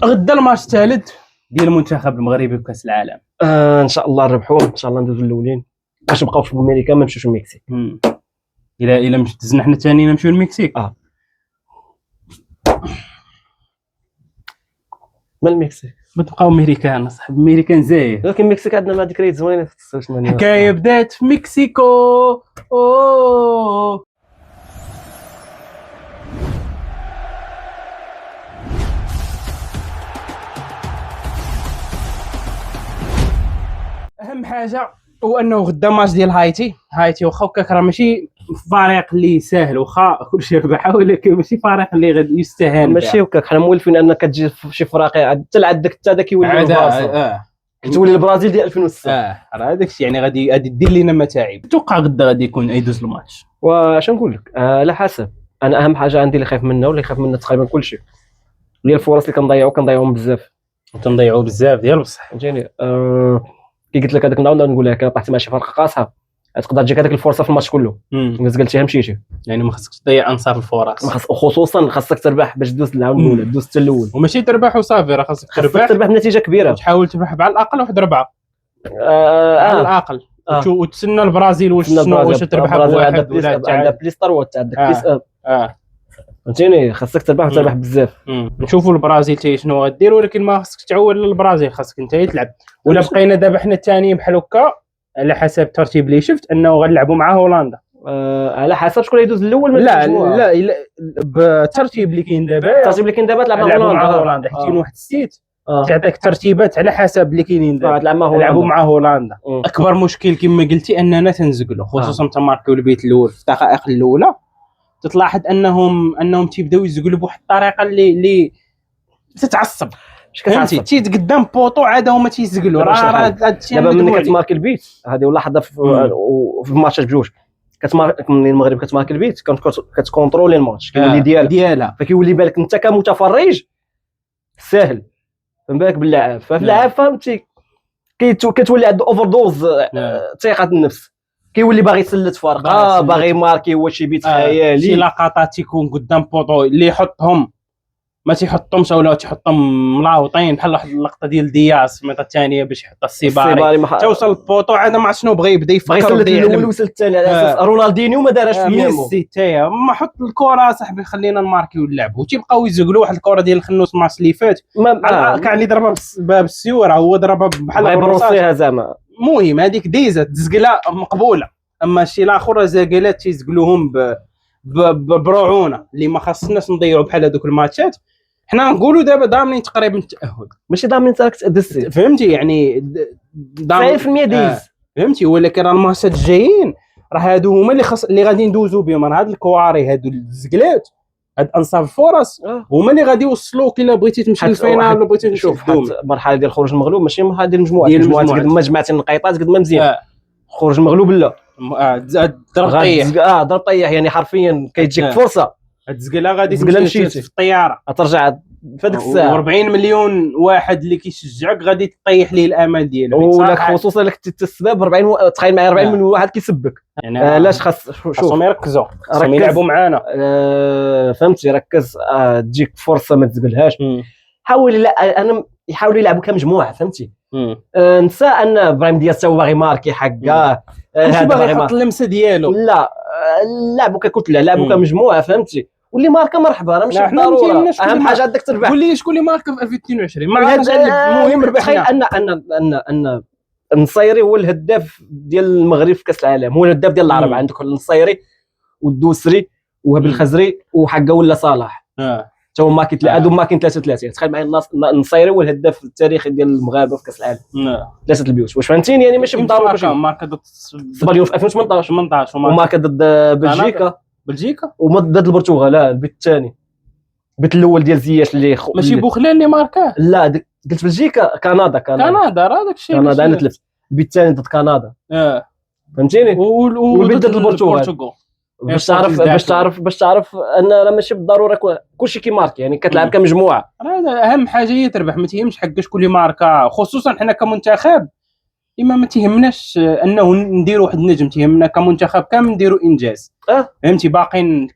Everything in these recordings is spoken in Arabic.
غدا الماتش الثالث ديال المنتخب المغربي في كاس العالم. ان شاء الله نربحوا، ان شاء الله ندوزو الاولين باش نبقاو في امريكا ما نمشيوش المكسيك. الا مش دزنا حنا ثاني نمشيو للمكسيك. ما المكسيك ما تبقاو امريكان صاحبي، امريكان زايد، ولكن المكسيك عندنا مع ذكريات زوينه في 89. حكايه بدات في مكسيكو. اهم حاجه هو انه غدا ماتش ديال هايتي واخا هكاك راه ماشي فريق اللي ساهل، واخا كلشي ربحه، ولكن ماشي فريق اللي غادي يستهان. ماشي هكاك، حنا مولفين انك تجي في شي فريق حتى لعندك حتى داك يولي البارسا، كتولي البرازيل ديال 2006. راه هذاك الشيء يعني غادي دير لينا متاعب. توقع غدا غادي يكون يدوز الماتش. واش نقول لك على حسب. انا اهم حاجه عندي اللي خايف منها واللي خايف منها تقريبا كلشي هي الفرص اللي كنضيعوهم بزاف. تنضيعوا بزاف ديال بصح فهمتيني. كي قلت لك هذاك نعاود نقول لك طلعتي مع شي فرقه قاصحه تقدر تجيك هذيك الفرصه في الماتش كله، الا زقلتيها مشيتي. يعني ما خصكش تضيع انصار الفرص، خصوصا خاصك تربح باش دوز العاود الاولى، دوز حتى الاول، وماشي تربح وصافي، راه خاصك تربح بنتيجه كبيره، وتحاول تربح على الاقل 1-4 على الاقل. وتسنى البرازيل واش تربحها بواحد ولا عندها بليس 3 عندك بليس فهمتيني. خاصك تربح وتربح بزاف. نشوفوا البرازيل تي شنو غدير، ولكن ما خصكش تعول للبرازيل، خاصك انت تلعب. ولا بقينا دابا حنا الثانيين بحال هكا على حسب الترتيب اللي شفت انه غنلعبوا مع هولندا. على حسب شكون يدوز الاول من المجموعه. لا بالترتيب اللي كاين دابا، تلعبوا مع هولندا حيت كاين واحد السيت تعطيك ترتيبات على حسب اللي كاينين دابا. نلعبوا مع هولندا. اكبر مشكل كما قلتي اننا تنزقلوا، خصوصا تماركيو البيت الاول في الدقائق الاولى. تتلاحظ انهم تيبداو يزقلوا بواحد الطريقه اللي تتعصب. فهمتي تيت قدام بوطو عاد هما تيزقلوا. راه هادشي دابا ملي كتمارك البيت هذه ولاحظها في الماتشات بجوج. من المغرب كتمارك البيت كتكونترولي الماتش، كيولي ديالها، فكيولي بالك انت كمتفرج ساهل فهم بالك باللاعب. ففي اللاعب فهمتي كتولي عنده اوفر دوز ثقه النفس، كيولي باغي يسلت فرقه، باغي ماركي هو شي بيت خيالي. شي لقطات تيكون قدام بوطو اللي يحطهم ما تيحطهمش، ولا تيحطهم ملاوطين بحال واحد اللقطه ديال دياس الميطه الثانيه باش يحط السيباري توصل البوطو عاد ما عرف شنو بغى يبدا يفكر الاول وصل الثاني على اساس رونالدينيو ما دارش فيه ميسي تايا ما حط الكره صاحبي خلينا نماركيو اللعب. وتيبقاو يزقلوا واحد الكره ديال الخنوس الماتش اللي فات كان اللي ضربها بالسيوره، هو ضربها بحال بروسيها زعما. المهم هذيك ديزه تزقله مقبوله، اما شي الاخر زاقلات تيزقلوهم برعونه اللي ما خاصناش نضيعوا بحال هذوك الماتشات. حنا نقولوا دابا ضامنين تقريبا التاهل، ماشي ضامنين تدس، فهمتي يعني 90% ديز فهمتي. ولكن راه الماتشات الجايين راه هادو هما اللي غادي ندوزو بهم. راه هاد الكواري هادو الزقلات هاد انصاف الفرص هما اللي غادي يوصلوك الا بغيتي تمشي للفينال ولا بغيتي تشوف المرحله ديال خروج المغلوب، ماشي المرحله ديال المجموعات قد ما جمعتي النقيطات قد ما مزيان. خروج المغلوب لا ضرب طيح يعني حرفيا كيتجيك فرصه تزقلها غادي تمشي في الطياره ترجع في هذيك الساعه. و40 مليون واحد اللي كيشجعك غادي تطيح ليه الامل ديالك، ولك خصوصا لك السبب 40 تخيل معايا 40 مليون واحد كيسبك. يعني علاش خاصهم يركزوا، خاصهم يلعبوا معانا. فهمتي ركز. تجيك فرصه ما تزقلهاش. حاول انا يحاولوا يلعبوا كمجموعه فهمتي. نسى ان ابراهيم دياز هو باغي ماركي حقه، هذا باغي يحط اللمسه ديالو. لا لعبوا ككتله، لعبوا كمجموعه فهمتي. واللي ماركا مرحبا، راه ماشي بالضروره. اهم حاجه عندك تربح. قول لي شكون اللي ماركا في 2022 ما عرفتش. المهم ربحنا. تخيل ان النصيري هو الهداف ديال المغرب في كاس العالم، هو الهداف ديال العرب. عندك النصيري والدوسري وهاب الخزري وحقه ولا صلاح حتى هو ماكي هادو ماكين 33. تخيل معايا النصيري هو الهداف التاريخي ديال المغاربه في كاس العالم. 3 البيوت. واش فهمتيني يعني ماشي بالضروره. ماركا ضد اليوم في 2018 وماركا ضد بلجيكا وضد البرتغال. البيت الثاني البيت الاول ديال زياش اللي ماشي بوخلان اللي ماركاه. لا قلت بلجيكا كندا راه داك الشيء. كندا انا تلفت. البيت الثاني ضد كندا فهمتيني. والبيت ضد البرتغال. باش تعرف ان راه ماشي بالضروره كلشي كيماركي، يعني كتلعب كمجموعه. هذا اهم حاجه هي تربح، ما تهمش حق شكون اللي ماركا. خصوصا حنا كمنتخب اما ما تهمناش انه نديروا واحد النجم، تهمنا كمنتخب كامل نديروا انجاز. فهمتي باقين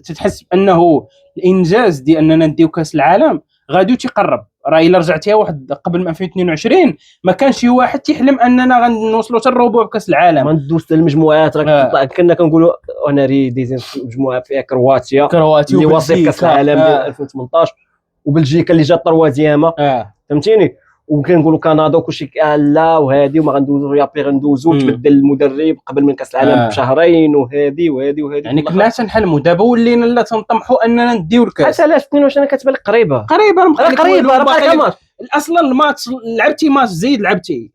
تتحس انه الانجاز ديال اننا نديو كاس العالم غادي تيقرب. راه الا رجعتيها واحد قبل ما 2022 ما كانش شي واحد تيحلم اننا غنوصلوا حتى الربع كاس العالم. ما ندوز حتى المجموعات راه كنا كنقولوا انا ديزين مجموعه فيها كرواتيا اللي واصل كاس العالم ديال 2018 وبلجيكا اللي جات طروازيامه فهمتيني، وكنقولوا كندا وكلشي لا وهادي وما غندوزو يا بي غندوزو تبدل المدرب قبل من كاس العالم بشهرين وهادي يعني كنا تنحلموا. دابا ولينا لا تنطمحوا اننا نديو الكاس. علاش 22 كتبان لك قريبه راه اصلا الماتش لعبتي ماتش زيد لعبتي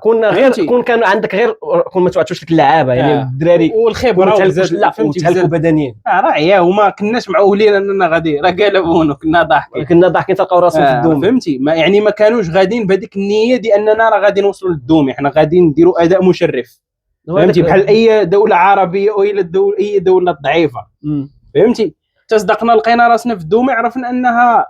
كنا غير كان عندك غير ما توعدوش لك اللعابه يعني الدراري والخبره وتهلكوا بدنيا راه عيا وما كناش معولين اننا غادي راه قالبونا كنا ضاحكين تلقاو راسنا في الدوم فهمتي. ما كانوش غاديين بهذيك النيه ديال اننا راه غادي نوصلوا للدوم، احنا غادي نديروا اداء مشرف فهمتي بحال اي دوله عربيه او اي دوله ضعيفه فهمتي. تصدقنا لقينا راسنا في الدوم عرفنا انها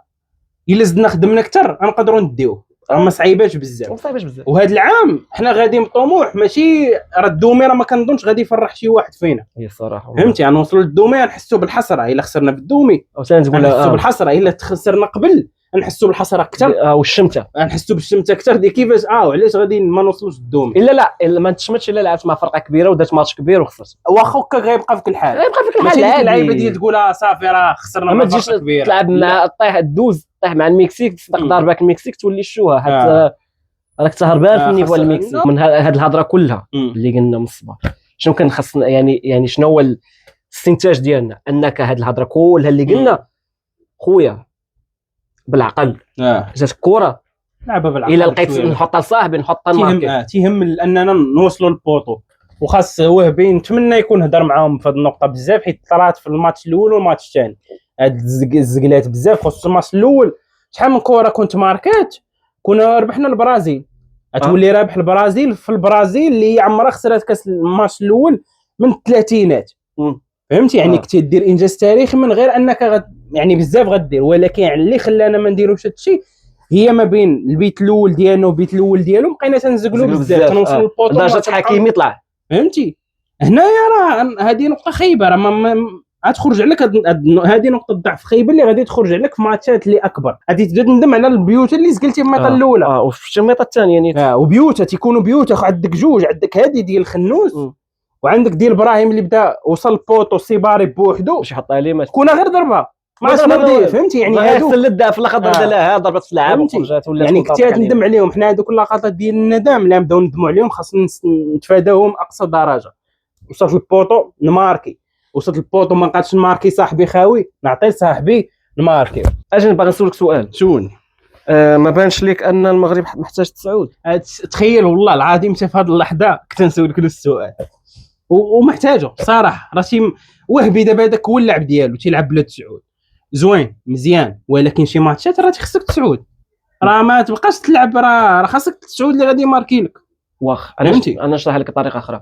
الا زدنا خدمنا اكثر غنقدروا نديوه. ما صعيباش بزاف وهذا العام حنا غادي بطموح ماشي راه الدومي راه ما كنظنش غادي يفرح شي واحد فينا هي الصراحه فهمتي. غنوصلوا للدومي نحسوا بالحسره الا خسرنا في الدومي او تنقول نحسوا بالحسره الا خسرنا قبل نحسوا بالحسره اكثر والشمته نحسوا بالشمته اكثر ديال كيفاش وعلاش غادي ما نوصلوش للدومي. الا ما تشمتش الا لعبت مع فرقه كبيره ودات ماتش كبير وخسرت واخا هكا غيبقى فيك الحال ماشي اللعيبه ديال تقول صافي راه خسرنا ما تجيش تلعب مع طيح مع المكسيك تصدق ضربك المكسيك تولي شوها حتى راك تهربان في النيفو المكسيك. من هذه الهضره كلها اللي قلنا من الصباح شنو كان خاصنا يعني شنو هو الاستنتاج ديالنا انك هذه الهضره كلها اللي قلنا خويا بالعقل جات الكره لعبها بالعقل الا لقيت نحطها لصاحبي نحطها لماركي تيهم اننا نوصلوا للبوطو. وخاص وهبي نتمنى يكون هضر معاهم في هذه النقطه بزاف حيت طلعت في الماتش الاول والماتش الثاني هاد الزقلات بزاف خصوصا الماتش الاول شحال من كره كنت ماركات كنا ربحنا البرازيل تولي رابح البرازيل في البرازيل اللي عمرها خسرت كاس الماتش الاول من الثلاثينات فهمتي يعني كنتي دير انجاز تاريخي من غير انك يعني بزاف غدير. ولكن يعني اللي خلانا ما نديروش هادشي هي ما بين البيت الاول ديالنا والبيت الاول ديالهم بقينا تنزقلوا بزاف تنوصلوا للبوطو درجه حكيمي طلع فهمتي. هنايا راه هذه نقطه خايبه راه غتخرج عليك هذه نقطه ضعف خايبه اللي غادي تخرج عليك في ماتشات اللي اكبر غادي تبدا تندم على البيوت اللي زقلتي في الميطه الاولى وفي الميطه الثانيه نيت وبيوتها تيكونوا بيوت عندك جوج عندك هذه ديال الخنوس وعندك ديال ابراهيم اللي بدا وصل البوطو السيباري بوحدو باش يحطها ليه ما كون غير ضربه ما شنو فهمتي يعني هادو سلد في الاخر لا ضربت في اللعاب وخرجت ولا يعني كنتي تندم عليهم. حنا هذوك اللقطات ديال الندم اللي نبداو ندموا عليهم خاصنا نتفاداوهم اقصى درجه. وصلت البوطو نماركي وصلت البوطو ما نقدرش نماركي صاحبي خاوي نعطي لصاحبي نماركي. اجي باغي نسولك سؤال شوني ما بانش ليك ان المغرب محتاج تصعود؟ تخيل والله العظيم حتى في هذه اللحظه كنت نسولك السؤال ومحتاجه صراحه. راه وهبي دابا هذاك هو اللعب ديالو تيلعب بلا تسعود زوين مزيان ولكن شي ماتشات راه خصك تسعود راه ما تبقاش تلعب راه خاصك تسعود اللي غادي يماركي لك. واخ انا نشرح لك بطريقه اخرى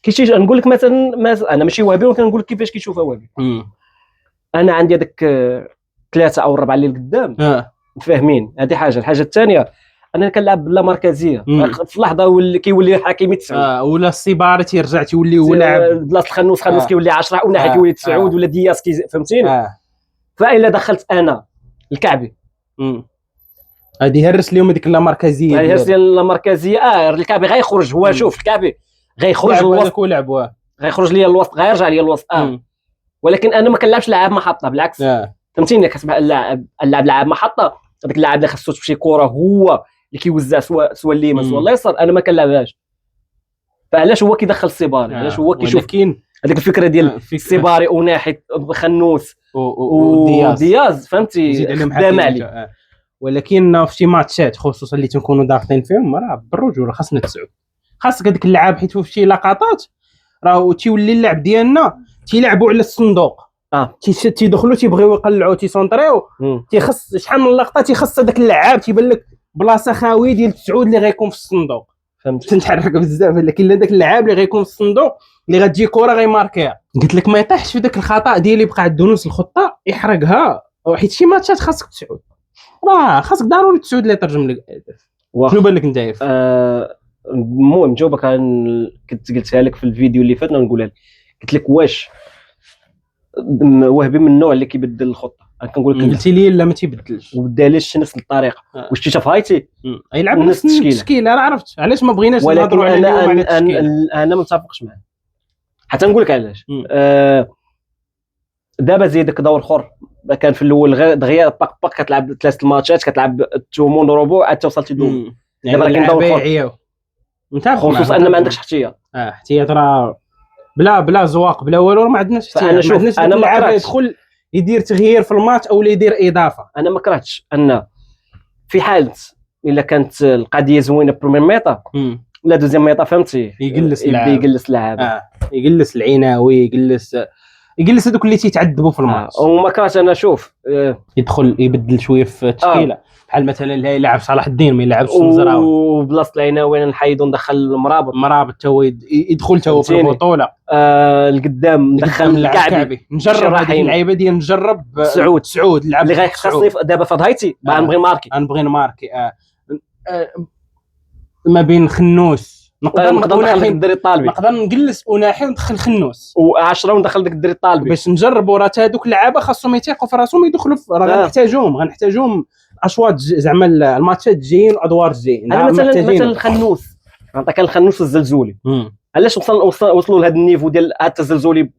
كيفاش نقول لك مثلا انا ماشي وهبي ولكن نقول لك كيفاش كيشوفها وهبي. انا عندي هذاك 3 أو 4 اللي قدام فاهمين. هذه حاجه. الحاجه الثانيه انا كنلعب بلا مركزيه في لحظه كيولي حكيمي 9 ولا السيباري تيرجع تيولي هو لاعب بلاصه الخنوس كيولي 10 او ناحيه كيولي 9 ولا دياس فهمتيني. فالا دخلت انا الكعبي هذه هرس لهم هذيك لا مركزيه هرس لا مركزيه الكعبي غيخرج هو شوف الكعبي غيخرج الوسط ولعب غيخرج ليا الوسط غيرجع ليا الوسط ولكن انا ما كنلعبش لاعب محطه بالعكس فهمتيني. كتبع اللاعب لاعب محطه هذاك اللاعب اللي خصو تمشي كره هو اللي كيوزع سواء اليمين سواء اليسار انا ما كنلعبهاش. فعلاش هو كيدخل السيباري علاش هو كيشوف هذيك الفكره ديال السيباري وناحيه خنوس ودياز فهمتي خدام عليه. ولكن في شي ماتشات خصوصا اللي تنكونوا ضاغطين فيهم راه بالرجوله خاصنا تسعود خاصك هذاك اللعاب حيت في شي لقطات راه تيولي اللعب ديالنا تيلعبوا على الصندوق تيدخلوا تيبغيو يقلعوا تيسونطريو تيخص شحال من لقطه تيخص هذاك اللعاب تيبان لك بلاصه خاوي ديال التسعود اللي غيكون في الصندوق فهمت تنحرك بزاف. ولكن هذاك اللعاب اللي غيكون في الصندوق اللي غتجي كره غيماركيها قلت لك ما يطيحش في ذاك الخطا ديالي بقى عنده نص الخطه يحرقها حيت شي ماتشات خاصك تسعود راه خاصك ضروري تسعود اللي ترجم لك شنو بان لك انت عارف. المهم جاوبك كنت قلتها لك في الفيديو اللي فات نقولها لك قلت لك واش وهبي من النوع اللي كيبدل الخطه كنقول لك قلتي لي لا ما تيبدلش وبداليش نفس الطريقه. واش شتي في هايتي يلعب نفس التشكيله. انا عرفت علاش ما بغيناش ولكن نهضروا على اليوم على التشكيله. انا ما متفقش معاه. حتى نقول لك علاش. دابا زي داك دور اخر كان في الاول دغيا باك كتلعب 3 الماتشات كتلعب تومون روبو عاد توصلتي دوم. دابا كاين دور اخر خصوصا ان ما عندكش احتياط. احتياط راه بلا زواق بلا والو ما عندناش احتياط. انا شوف انا ما كرهتش يدخل يدير تغيير في الماتش او يدير اضافه. انا ما كرهتش ان في حاله الا كانت القضيه زوينه بروميير ميطا لا دوزيام ميطا فهمتي يجلس اللعاب يجلس العناوي يجلس هذوك اللي تيتعذبوا في الماتش. وما كرهتش انا شوف يدخل يبدل شويه في التشكيله بحال مثلا اللي يلعب صلاح الدين ما يلعبش الزراوي وبلاصه العناوي نحيدو ندخل المرابط حتى هو يدخل حتى هو في البطوله. القدام ندخل الكعبي. نجرب هذه اللعيبه ديال نجرب سعود لعب اللي غيخصني دابا في هايتي غنبغي ماركي ما بين خنوس نقدر ندخل الدري الطالبي نقدر نجلس وناحي وندخل خنوس و10 وندخل داك الدري الطالبي باش نجربوا. راه هذوك اللعابه خاصهم يثيقوا في راسهم يدخلوا راه غنحتاجوهم اشواط زعما الماتشات الجايين والادوار الجايين. انا مثلا الخنوس نعطيك الخنوس الزلزولي علاش وصلوا لهذا النيفو ديال التزلزولي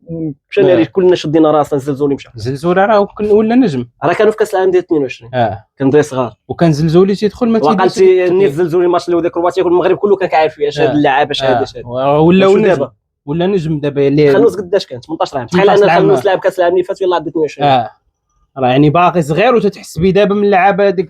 مشى كلنا شدينا راسنا الزلزولي مشى الزلزولي راه ولا نجم راه كانوا في كاس العالم ديال 22 كان دري صغار وكان زلزولي تيدخل ما تيدخلش النيف الزلزولي الماتش اللي هو ديك كرواتيا المغرب كله كان كيعرف فيه اش هاد اللاعب اش هذا ولا نجم دابا اللي خنوس قداش كان 18 عام تخيل ان خنوس لاعب كاس العالم اللي فات يلاه 22 راه يعني باقي صغير وتتحس به دابا من اللعابه هذيك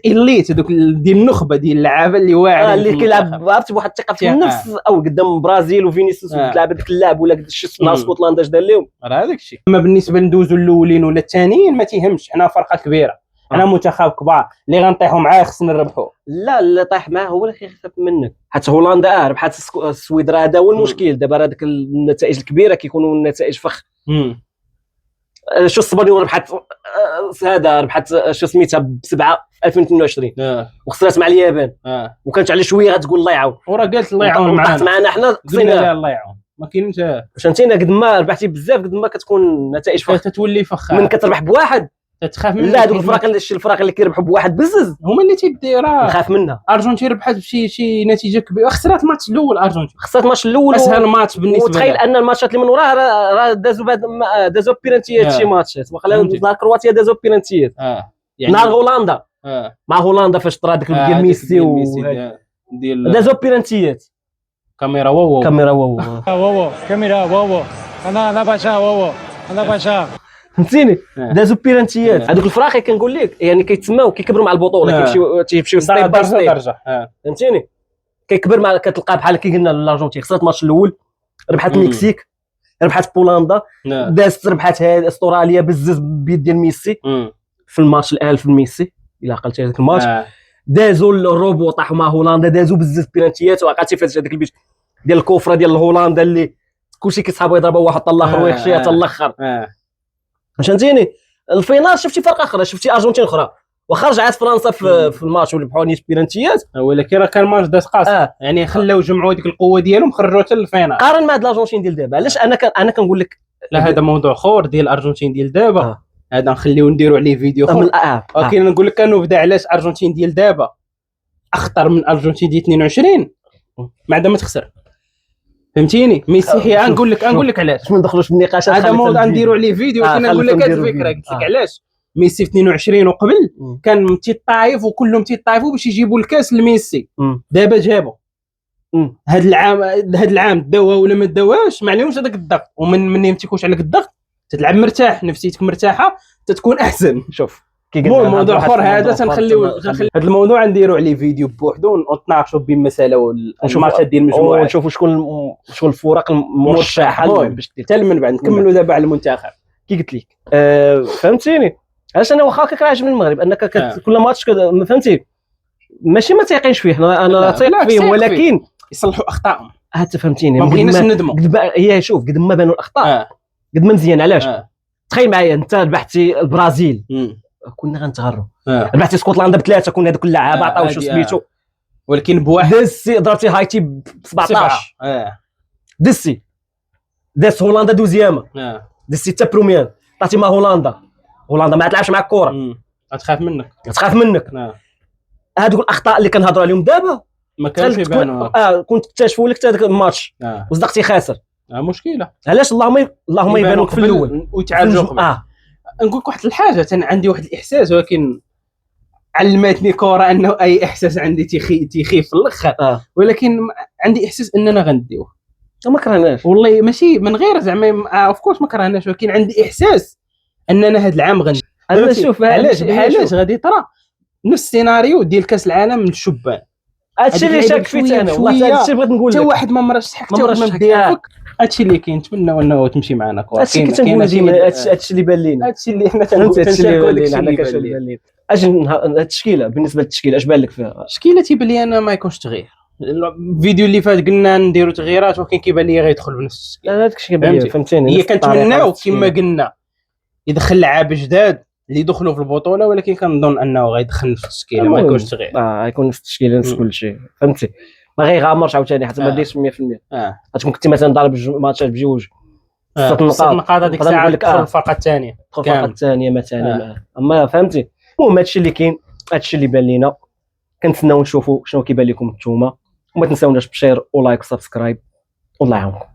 الاليت هذوك ديال النخبه ديال اللعابه اللي واعرين اللي كيلعب عرفتي بواحد الثقه في النفس او قدام البرازيل وفينيسيوس وتلعب هذاك اللاعب ولا شي نهار اسكتلندا اش دار لهم راه هذاك الشيء. اما بالنسبه ندوزو الاولين ولا الثانيين ما تيهمش حنا فرقه كبيره حنا منتخب كبار اللي غنطيحوا معاه خصنا نربحوا. لا اللي طايح معاه هو اللي كيخاف منك حتى هولندا ربحات السويد راه هذا هو المشكل دابا راه ديك النتائج الكبيره كيكونوا النتائج فخ شو الصبانيون ربحت هذا ربحت شو سميتها ب7 في 2022 وخسرت مع اليابان وكانت على شويه غتقول الله يعاون وراه قالت الله يعاون معنا حنا قلنا الله يعاون ما كاينش فهمتينا قد ما ربحتي بزاف قد ما كتكون نتائج فخ تتولي فخ من كتربح بواحد تتخاف منها. لا هذوك الفرق اللي كيربحوا بواحد بزز هما اللي تيدير نخاف منها. ارجنتين ربحت بشي نتيجه كبيره خسرت الماتش الاول خسرت الماتش الاول اسهل ماتش بالنسبه لها وتخيل ان الماتشات اللي من وراه راه دازو بيرنتيات شي ماتشات وخلا كرواتيا دازو بيرنتيات يعني نهار هولندا مع هولندا فاش طرا داك ديال ميسي ديال دازو بيرنتيات كاميرا واو كاميرا واو انا باشا فهمتيني دازو بيرنتيات هذوك الفراخي كنقول لك يعني كيتسماو كيكبروا مع البطوله كيمشيو ستيب باي ستيب فهمتيني كيكبر مع كتلقى بحال كي قلنا الارجنتين خسرت الماتش الاول ربحت المكسيك ربحت بولندا دازت ربحت استراليا بزز بيد ديال ميسي في الماتش الالف ميسي الا عقلتي هذاك الماتش دازوا الروبو طاحوا مع هولندا دازوا بزز بيرنتيات وعقلتي فاش هذاك البيت ديال الكفره ديال هولندا اللي كلشي كيصحابوا يضربوا واحد حتى الاخر ويخشي حتى الاخر فهمتيني الفينال شفتي فرقه اخرى شفتي ارجنتين اخرى واخا رجعت فرنسا في الماتش ولعبوا نيت بيرنتيات ولكن راه كان ماتش داس قاص يعني خلاو جمعوا ديك القوه ديالهم خرجوا حتى للفينال قارن مع الارجنتين ديال دابا علاش انا كنقول لك لا هذا موضوع اخر ديال الارجنتين ديال دابا هذا نخليو نديروا عليه فيديو اخر ولكن نقول لك انه بدا علاش الارجنتين ديال دابا اخطر من الارجنتين ديال 22 ما ما تخسر فهمتيني ميسي نقول لك علاش ما ندخلوش في النقاشات هذا موضوع نديروا عليه فيديو نقول لك هذه الفكره قلت لك علاش ميسي في 22 وقبل كان تيطايف وكلهم تيطايفوا باش يجيبوا الكاس لميسي دابا جابوا هذا العام داوها ولا ما داوهاش ما عليهمش هذاك الضغط ومن ما تيكونش عليك الضغط تتلعب مرتاح نفسيتك مرتاحه تتكون احسن شوف موضوع اخر هذا تنخليو هذا الموضوع نديروا عليه فيديو بوحدو ونتناقشوا بالمساله والماتشات ديال المجموعه ونشوفوا شكون الفرق المرشحه باش حتى من بعد نكملوا دابا على المنتخب كي قلت لك فهمتيني علاش انا واخا كنعجبني المغرب انك كل ماتش فهمتي ماشي ما تيقينش فيه انا تيق فيهم ولكن يصلحوا اخطائهم فهمتيني ما بغيناش ندموا هي شوف قد ما بانوا الاخطاء قد ما مزيان علاش تخيل معايا انت ربحتي البرازيل كنا غنتغروا ربحتي اسكتلندا ب3 كنا هذوك اللعابه عطاو شو سميتو ولكن بواحد دزتي ضربتي هايتي ب 17 دزتي هولندا دوزيام دزتي حتى بروميير طلعتي مع هولندا هولندا ما تلعبش معك كره، غتخاف منك، تخاف منك. هذوك الاخطاء اللي كنهضروا عليهم دابا ما كانش يبانوا. كنت تكتشفوا لك حتى داك الماتش وصدقتي خاسر. مشكله. علاش؟ اللهم يبانوك في الاول ويتعالجوا قبل. نقول لك واحد الحاجه، انا عندي واحد الاحساس، ولكن علمتني كره انه اي احساس عندي تيخيف في الاخر، ولكن عندي احساس اننا غنديوه. ما كرهناش والله، ماشي من غير زعما اوف كورس ما كرهناش، ولكن عندي احساس اننا هذا العام غنديوه. انا نشوف علاش غادي ترى نفس السيناريو ديال كاس العالم للشبان. هادشي اللي شاك فيت انا، والله هادشي بغيت نقول لك، حتى واحد ما مرش حتى واحد ديالك. هادشي اللي كنتمناو انه تمشي معنا كره. هادشي اللي كنقول ديما، هادشي اللي بان لينا، هادشي اللي حنا تنقول، هادشي اللي بان لينا. التشكيله بالنسبه للتشكيله اش بان لك فيها؟ التشكيله تيبان لي انا ما يكونش تغيير. الفيديو اللي فات قلنا نديروا تغييرات، ولكن كيبان لي غيدخل بنفس التشكيله. هذاك الشيء كيبان لي، فهمتيني. هي كنتمناو كما قلنا يدخل لعاب جداد اللي دخلوا في البطوله، ولكن كنظن انه غيدخل في التشكيله، ما يكونش تغيير. غيكون في التشكيله نفس كل شيء، فهمتي. ما غيغامرش عاوتاني حتى ما ديرش 100%. غتكون كنتي مثلا ضارب ماتشات بجوج 6 نقاط، هذيك الساعه تدخل الفرقه الثانيه، تدخل الفرقه الثانيه مثلا. اما فهمتي، المهم هادشي اللي كاين، هادشي اللي بان لينا. كنتسناو نشوفوا شنو كيبان لكم نتوما، وما تنساوناش بشير ولايك وسبسكرايب، والله يعاونكم.